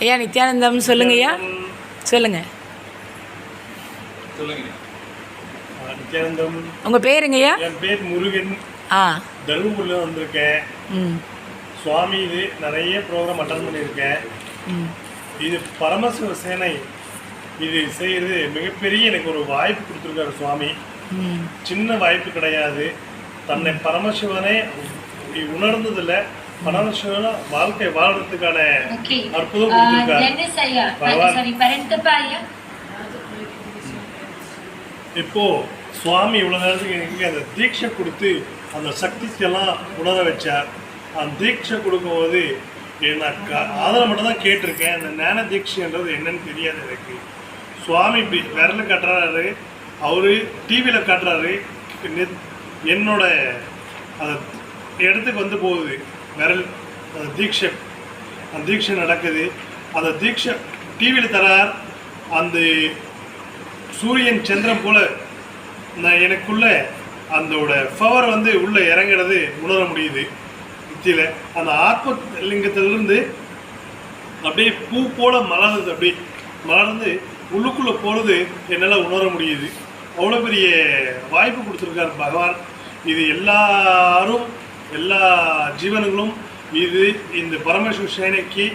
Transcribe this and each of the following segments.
ஐயா நித்யானந்தம் சொல்லுங்க ஐயா, சொல்லுங்க. நித்யானந்தம். உங்கள் பேருங்க ஐயா? என் பேர் முருகன். தருமபுரியில் வந்திருக்கேன். சுவாமி இது நிறைய ப்ரோக்ராம் அட்டன் பண்ணியிருக்கேன். இது பரமசிவ சேனை இது செய்கிறது மிகப்பெரிய எனக்கு ஒரு வாய்ப்பு கொடுத்துருக்காரு சுவாமி. சின்ன வாய்ப்பு கிடையாது. தன்னை பரமசிவனை உணர்ந்ததில்லை, பரமசிவன வாழ்க்கை வாழ்றதுக்கான அற்புதம் கொடுத்துருக்காரு. இப்போ சுவாமி இவ்வளோ நேரத்துக்கு எனக்கு அந்த தீட்சை கொடுத்து அந்த சக்திக்கெல்லாம் உணர வச்சார். அந்த தீட்சை கொடுக்கும்போது நான் ஆதரவு மட்டும் தான் கேட்டிருக்கேன். அந்த ஞான தீட்சைன்றது என்னன்னு தெரியாது எனக்கு. சுவாமி இப்படி விரல் கட்டுறாரு, அவரு டிவியில் காட்டுறாரு, என்னோட அந்த இடத்துக்கு வந்து போகுது விரல். அந்த தீட்சை நடக்குது. அந்த தீட்சை டிவியில் தரார். அந்த சூரியன் சந்திரன் போல நான் எனக்குள்ள அந்தோட பவர் வந்து உள்ளே இறங்குறது உணர முடியுது. நித்தியில் அந்த ஆத்ம லிங்கத்திலிருந்து அப்படியே பூ போல மலர்ந்து அப்படியே மலர்ந்து உள்ளுக்குள்ளே போகிறது என்னால் உணர முடியுது. அவ்வளோ பெரிய வாய்ப்பு கொடுத்துருக்கார் பகவான். இது எல்லாரும் எல்லா ஜீவன்களும் இது இந்த பரமேஸ்வர சேனைக்கு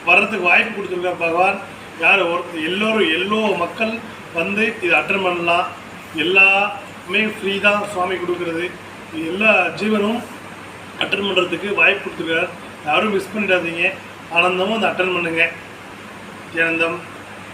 வர்றதுக்கு வாய்ப்பு கொடுத்துருக்கார் பகவான். யார் எல்லோ மக்கள் வந்து இதை அட்டன் பண்ணலாம். எல்லாமே ஃப்ரீ தான் சுவாமி கொடுக்குறது. எல்லா ஜீவனும் அட்டன் பண்ணுறதுக்கு வாய்ப்பு கொடுத்துருக்கார். யாரும் மிஸ் பண்ணிடாதீங்க. ஆனந்தமும் அதை அட்டன் பண்ணுங்க. ஆனந்தம்.